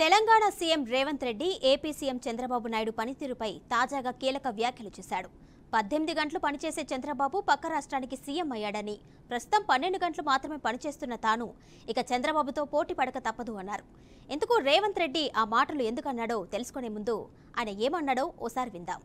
Telangana CM Revanth Reddy AP CM Chandrababu Naidu పనితీరుపై తాజాగా కీలక వ్యాఖ్యలు చేశాడు. 18 గంటలు పనిచేసే చంద్రబాబు పక్క రాష్ట్రానికి సీఎం అయ్యాడని, ప్రస్తుతం 12 గంటలు మాత్రమే పనిచేస్తున్న తాను ఇక చంద్రబాబుతో పోటీ పడక తప్పదు అన్నారు. ఎందుకు రేవంత్ రెడ్డి ఆ మాటలు ఎందుకన్నాడో తెలుసుకునే ముందు ఆయన ఏమన్నాడో ఓసారి విందాం.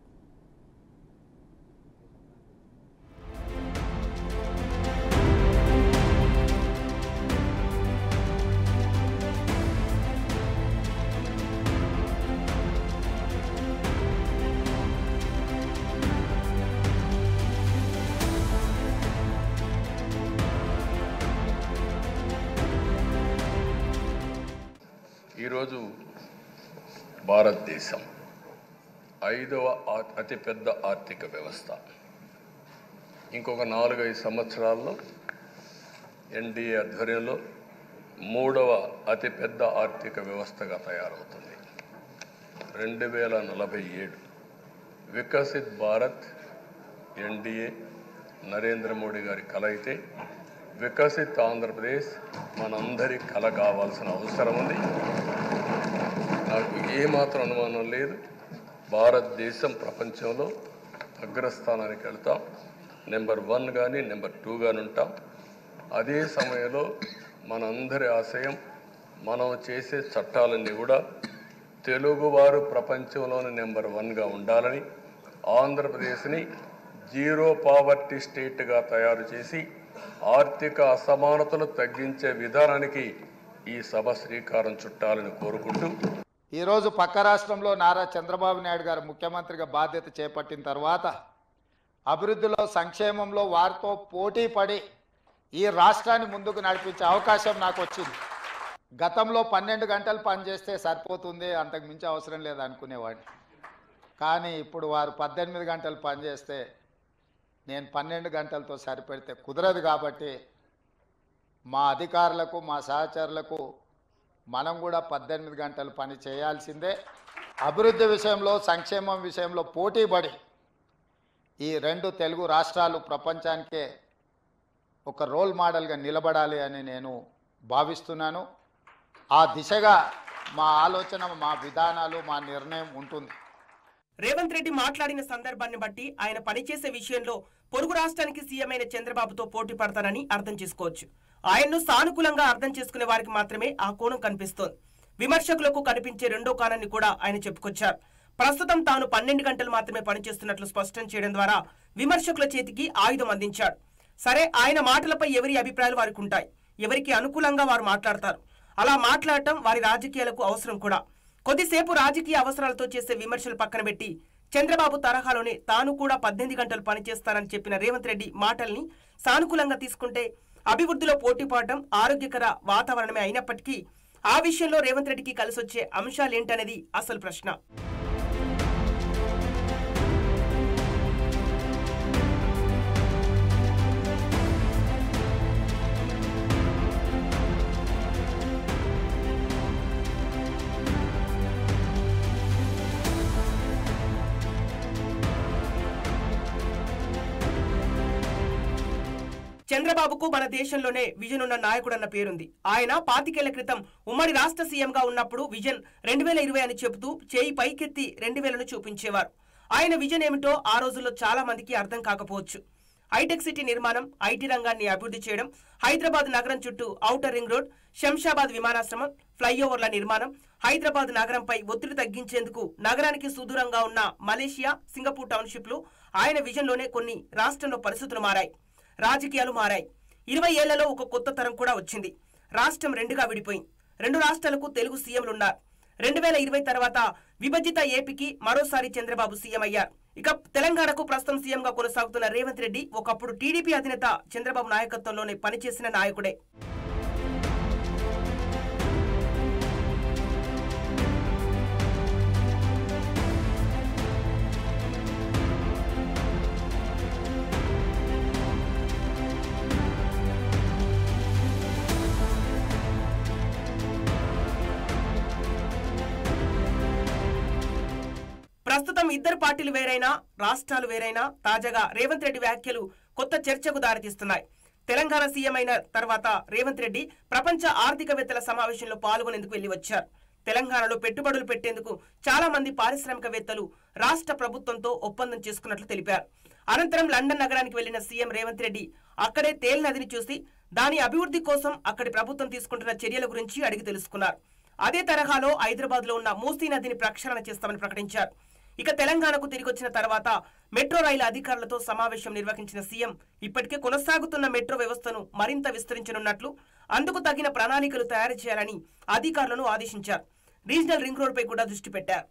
ఈరోజు భారతదేశం 5వ అతిపెద్ద ఆర్థిక వ్యవస్థ. ఇంకొక 4-5 సంవత్సరాల్లో ఎన్డీఏ ఆధ్వర్యంలో 3వ అతిపెద్ద ఆర్థిక వ్యవస్థగా తయారవుతుంది. 2047 వికసిత్ భారత్ ఎన్డీఏ నరేంద్ర మోడీ గారి కల అయితే, వికసిత్ ఆంధ్రప్రదేశ్ మనందరి కల కావాల్సిన అవసరం ఉంది. నాకు ఏమాత్రం అనుమానం లేదు, భారతదేశం ప్రపంచంలో అగ్రస్థానానికి వెళ్తాం. నెంబర్ 1 కానీ నెంబర్ 2 కానీ ఉంటాం. అదే సమయంలో మనందరి ఆశయం, మనం చేసే చట్టాలన్నీ కూడా తెలుగువారు ప్రపంచంలోని నెంబర్ 1గా ఉండాలని, ఆంధ్రప్రదేశ్ని జీరో పావర్టీ స్టేట్గా తయారు చేసి ఆర్థిక అసమానతలు తగ్గించే విధానానికి ఈ సభ శ్రీకారం చుట్టాలని కోరుకుంటూ, ఈరోజు పక్క రాష్ట్రంలో నారా చంద్రబాబు నాయుడు గారు ముఖ్యమంత్రిగా బాధ్యత చేపట్టిన తర్వాత అభివృద్ధిలో, సంక్షేమంలో వారితో పోటీ పడి ఈ రాష్ట్రాన్ని ముందుకు నడిపించే అవకాశం నాకు వచ్చింది. గతంలో 12 గంటలు పనిచేస్తే సరిపోతుంది, అంతకు మించి అవసరం లేదు అనుకునేవాడిని. కానీ ఇప్పుడు వారు 18 గంటలు పనిచేస్తే నేను 12 గంటలతో సరిపెడితే కుదరదు. కాబట్టి మా అధికారులకు, మా సహచరులకు మనం కూడా 18 గంటలు పని చేయాల్సిందే. అభివృద్ధి విషయంలో, సంక్షేమం విషయంలో పోటీపడి ఈ 2 తెలుగు రాష్ట్రాలు ప్రపంచానికే ఒక రోల్ మోడల్గా నిలబడాలి అని నేను భావిస్తున్నాను. ఆ దిశగా మా ఆలోచన, మా విధానాలు, మా నిర్ణయం ఉంటుంది. రేవంత్ రెడ్డి మాట్లాడిన సందర్భాన్ని బట్టి ఆయన పనిచేసే విషయంలో పొరుగు రాష్ట్రానికి సీఎం అయిన చంద్రబాబుతో పోటీ పడతానని అర్థం చేసుకోవచ్చు. ఆయన్ను సానుకూలంగా అర్థం చేసుకునే వారికి మాత్రమే ఆ కోణం కనిపిస్తోంది. విమర్శకులకు కనిపించే రెండో కోణాన్ని కూడా ఆయన చెప్పుకొచ్చారు. ప్రస్తుతం తాను 12 గంటలు మాత్రమే పనిచేస్తున్నట్లు స్పష్టం చేయడం ద్వారా విమర్శకుల చేతికి ఆయుధం అందించాడు. సరే, ఆయన మాటలపై ఎవరి అభిప్రాయాలు వారికి ఉంటాయి, ఎవరికి అనుకూలంగా వారు మాట్లాడతారు. అలా మాట్లాడటం వారి రాజకీయాలకు అవసరం కూడా. కొద్దిసేపు రాజకీయ అవసరాలతో చేసే విమర్శలు పక్కన పెట్టి, చంద్రబాబు తరహాలోనే తాను కూడా 18 గంటలు పనిచేస్తానని చెప్పిన రేవంత్ రెడ్డి మాటల్ని సానుకూలంగా తీసుకుంటే అభివృద్ధిలో పోటీ పడటం ఆరోగ్యకర వాతావరణమే అయినప్పటికీ ఆ విషయంలో రేవంత్ రెడ్డికి కలిసొచ్చే అంశాలేంటనేది అసలు ప్రశ్న. చంద్రబాబుకు మన దేశంలోనే విజన్ ఉన్న నాయకుడన్న పేరుంది. ఆయన 25 ఏళ్ల క్రితం ఉమ్మడి రాష్ట్ర సీఎంగా ఉన్నప్పుడు విజన్ 2020 అని చెబుతూ చేయి పైకెత్తి 2000ను చూపించేవారు. ఆయన విజన్ ఏమిటో ఆ రోజుల్లో చాలా మందికి అర్థం కాకపోవచ్చు. హైటెక్ సిటీ నిర్మాణం, ఐటీ రంగాన్ని అభివృద్ధి చేయడం, హైదరాబాద్ నగరం చుట్టూ ఔటర్ రింగ్ రోడ్, శంషాబాద్ విమానాశ్రమం, ఫ్లైఓవర్ల నిర్మాణం, హైదరాబాద్ నగరంపై ఒత్తిడి తగ్గించేందుకు నగరానికి సుదూరంగా ఉన్న మలేషియా, సింగపూర్ టౌన్షిప్లు ఆయన విజన్లోనే. కొన్ని రాష్ట్రంలో పరిస్థితులు మారాయి, రాజకీయాలు మారాయి. 20 ఏళ్లలో ఒక కొత్త తరం కూడా వచ్చింది. రాష్ట్రం 2గా విడిపోయింది. 2 రాష్ట్రాలకు తెలుగు సీఎంలున్నారు. 2020 తర్వాత విభజిత ఏపీకి మరోసారి చంద్రబాబు సీఎం అయ్యారు. ఇక తెలంగాణకు ప్రస్తుతం సీఎంగా కొనసాగుతున్న రేవంత్ రెడ్డి ఒకప్పుడు టీడీపీ అధినేత చంద్రబాబు నాయకత్వంలోనే పనిచేసిన నాయకుడే. ప్రస్తుతం ఇద్దరు పార్టీలు వేరైనా, రాష్ట్రాలు వేరైనా తాజాగా రేవంత్ రెడ్డి వ్యాఖ్యలు కొత్త చర్చకు దారితీస్తున్నాయి. తెలంగాణ సీఎం అయిన తర్వాత రేవంత్ రెడ్డి ప్రపంచ ఆర్థికవేత్తల సమావేశంలో పాల్గొనేందుకు వెళ్లి వచ్చారు. తెలంగాణలో పెట్టుబడులు పెట్టేందుకు చాలా మంది పారిశ్రామికవేత్తలు రాష్ట్ర ప్రభుత్వంతో ఒప్పందం చేసుకున్నట్లు తెలిపారు. అనంతరం లండన్ నగరానికి వెళ్లిన సీఎం రేవంత్ రెడ్డి అక్కడే తేల్ నదిని చూసి దాని అభివృద్ధి కోసం అక్కడి ప్రభుత్వం తీసుకుంటున్న చర్యల గురించి అడిగి తెలుసుకున్నారు. అదే తరహాలో హైదరాబాద్ లో ఉన్న మూసీ నదిని ప్రక్షాళన చేస్తామని ప్రకటించారు. ఇక తెలంగాణకు తిరిగి వచ్చిన తర్వాత మెట్రో రైలు అధికారులతో సమావేశం నిర్వహించిన సీఎం ఇప్పటికే కొనసాగుతున్న మెట్రో వ్యవస్థను మరింత విస్తరించనున్నట్లు, అందుకు తగిన ప్రణాళికలు తయారు చేయాలని అధికారులను ఆదేశించారు. రీజనల్ రింగ్ రోడ్డుపై కూడా దృష్టి పెట్టారు.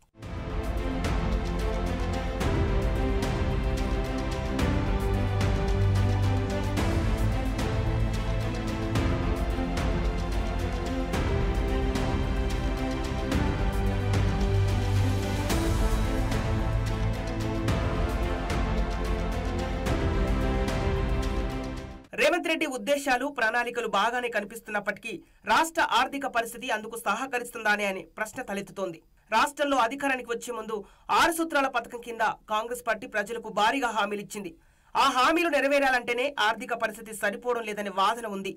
రేవంత్ రెడ్డి ఉద్దేశాలు, ప్రణాళికలు బాగానే కనిపిస్తున్నప్పటికీ రాష్ట్ర ఆర్థిక పరిస్థితి అందుకు సహకరిస్తుందానే అనే ప్రశ్న తలెత్తుతోంది. రాష్ట్రంలో అధికారానికి వచ్చే ముందు 6 సూత్రాల పథకం కింద కాంగ్రెస్ పార్టీ ప్రజలకు భారీగా హామీలిచ్చింది. ఆ హామీలు నెరవేరాలంటేనే ఆర్థిక పరిస్థితి సరిపోవడం లేదనే వాదన ఉంది.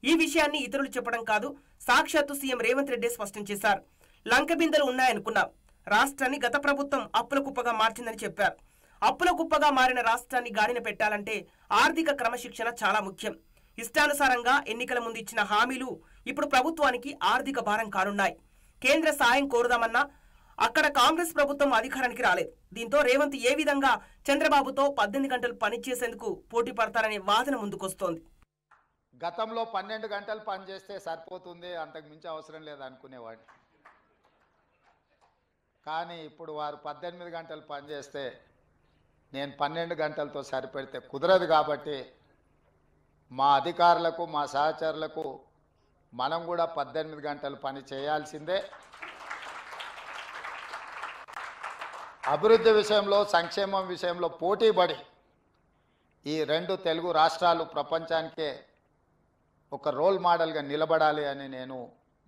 ఈ విషయాన్ని ఇతరులు చెప్పడం కాదు, సాక్షాత్తు సీఎం రేవంత్ రెడ్డి స్పష్టం చేశారు. లంక బిందెలు ఉన్నాయనుకున్నాం, రాష్ట్రాన్ని గత ప్రభుత్వం అప్పుల కుప్పగా మార్చిందని చెప్పారు. అప్పుల కుప్పగా మారిన రాష్ట్రాన్ని గాడిన పెట్టాలంటే ఆర్థిక క్రమశిక్షణ చాలా ముఖ్యం. ఇష్టానుసారంగా ఎన్నికల ముందు ఇచ్చిన హామీలు ఇప్పుడు ప్రభుత్వానికి ఆర్థిక భారం కానున్నాయి. కేంద్ర సాయం కోరుదామన్నా అక్కడ కాంగ్రెస్ ప్రభుత్వం అధికారానికి రాలేదు. దీంతో రేవంత్ ఏ విధంగా చంద్రబాబుతో 18 గంటలు పనిచేసేందుకు పోటీ పడతారనే వాదన ముందుకొస్తోంది. గతంలో 12 గంటలు పనిచేస్తే సరిపోతుంది, అంతకు మించి అవసరం లేదు అనుకునేవాడిని. కానీ ఇప్పుడు వారు 18 గంటలు పనిచేస్తే నేను 12 గంటలతో సరిపెడితే కుదరదు. కాబట్టి మా అధికారులకు, మా సహచరులకు మనం కూడా 18 గంటలు పని చేయాల్సిందే. అభివృద్ధి విషయంలో, సంక్షేమం విషయంలో పోటీపడి ఈ 2 తెలుగు రాష్ట్రాలు ప్రపంచానికే ఒక రోల్ మోడల్గా నిలబడాలి అని నేను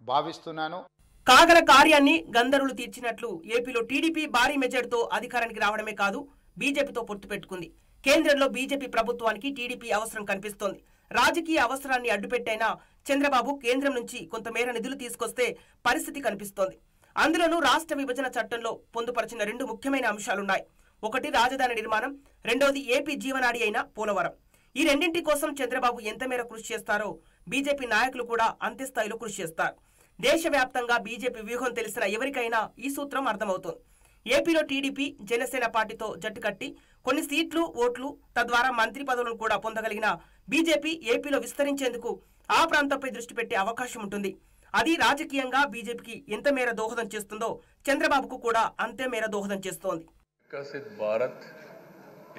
భావిస్తున్నాను. కాగల కార్యాన్ని గంధర్వులు తీర్చినట్లు ఏపీలో టీడీపీ భారీ మెజార్టీతో అధికారానికి రావడమే కాదు, బీజేపీతో పొత్తు పెట్టుకుంది. కేంద్రంలో బీజేపీ ప్రభుత్వానికి టీడీపీ అవసరం కనిపిస్తోంది. రాజకీయ అవసరాన్ని అడ్డుపెట్టైనా చంద్రబాబు కేంద్రం నుంచి కొంతమేర నిధులు తీసుకొస్తే పరిస్థితి కనిపిస్తోంది. అందులోనూ రాష్ట్ర విభజన చట్టంలో పొందుపరిచిన 2 ముఖ్యమైన అంశాలున్నాయి. ఒకటి రాజధాని నిర్మాణం, రెండోది ఏపీ జీవనాడి అయిన పోలవరం. ఈ రెండింటి కోసం చంద్రబాబు ఎంతమేర కృషి చేస్తారో బీజేపీ నాయకులు కూడా అంతే స్థాయిలో కృషి చేస్తారు. దేశవ్యాప్తంగా బీజేపీ వ్యూహం తెలిసిన ఎవరికైనా ఈ సూత్రం అర్థమవుతోంది. ఏపీలో టీడీపీ, జనసేన పార్టీతో జట్టు కట్టి కొన్ని సీట్లు, ఓట్లు, తద్వారా మంత్రి పదవులను కూడా పొందగలిగిన బీజేపీ ఏపీలో విస్తరించేందుకు ఆ ప్రాంతంపై దృష్టి పెట్టే అవకాశం ఉంటుంది. అది రాజకీయంగా బీజేపీకి ఎంత మేర దోహదం చేస్తుందో చంద్రబాబుకు కూడా అంతే మేర దోహదం చేస్తోంది. వికసిత్ భారత్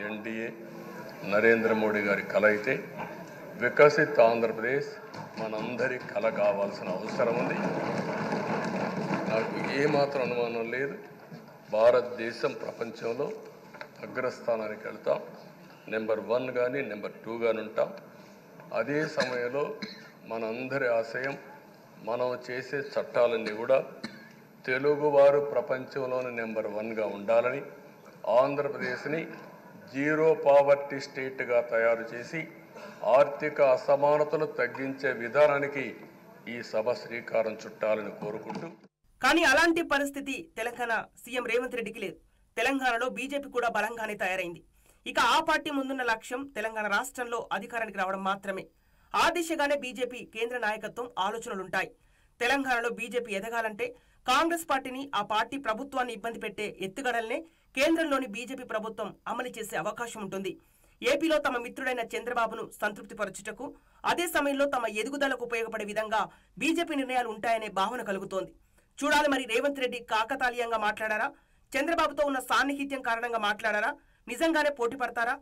ఎన్డీఏ నరేంద్ర మోడీ గారి కల అయితే వికసిత్ ఆంధ్రప్రదేశ్ మనందరి కల కావాల్సిన అవసరం ఉంది. నాకు ఏమాత్రం అనుమానం లేదు, భారతదేశం ప్రపంచంలో అగ్రస్థానానికి వెళ్తాం. నెంబర్ 1 కానీ నెంబర్ 2 కానీ ఉంటాం. అదే సమయంలో మనందరి ఆశయం, మనం చేసే చట్టాలన్నీ కూడా తెలుగువారు ప్రపంచంలోని నెంబర్ 1గా ఉండాలని, ఆంధ్రప్రదేశ్ని 0 పావర్టీ స్టేట్గా తయారు చేసి ఆర్థిక అసమానతలు తగ్గించే విధానానికి ఈ సభ శ్రీకారం చుట్టాలని కోరుకుంటూ, కానీ అలాంటి పరిస్థితి తెలంగాణ సీఎం రేవంత్ రెడ్డికి లేదు. తెలంగాణలో బీజేపీ కూడా బలంగానే తయారైంది. ఇక ఆ పార్టీ ముందున్న లక్ష్యం తెలంగాణ రాష్ట్రంలో అధికారానికి రావడం మాత్రమే. ఆ దిశగానే బీజేపీ కేంద్ర నాయకత్వం ఆలోచనలుంటాయి. తెలంగాణలో బీజేపీ ఎదగాలంటే కాంగ్రెస్ పార్టీని, ఆ పార్టీ ప్రభుత్వాన్ని ఇబ్బంది పెట్టే ఎత్తుగడల్నే కేంద్రంలోని బీజేపీ ప్రభుత్వం అమలు చేసే అవకాశం ఉంటుంది. ఏపీలో తమ మిత్రుడైన చంద్రబాబును సంతృప్తిపరచుటకు, అదే సమయంలో తమ ఎదుగుదలకు ఉపయోగపడే విధంగా బీజేపీ నిర్ణయాలు ఉంటాయనే భావన కలుగుతోంది. చూడాలి మరి రేవంత్ రెడ్డి కాకతాళీయంగా మాట్లాడారా, చంద్రబాబుతో ఉన్న సాన్నిహిత్యం కారణంగా మాట్లాడారా, నిజంగానే పోటీ పడతారా?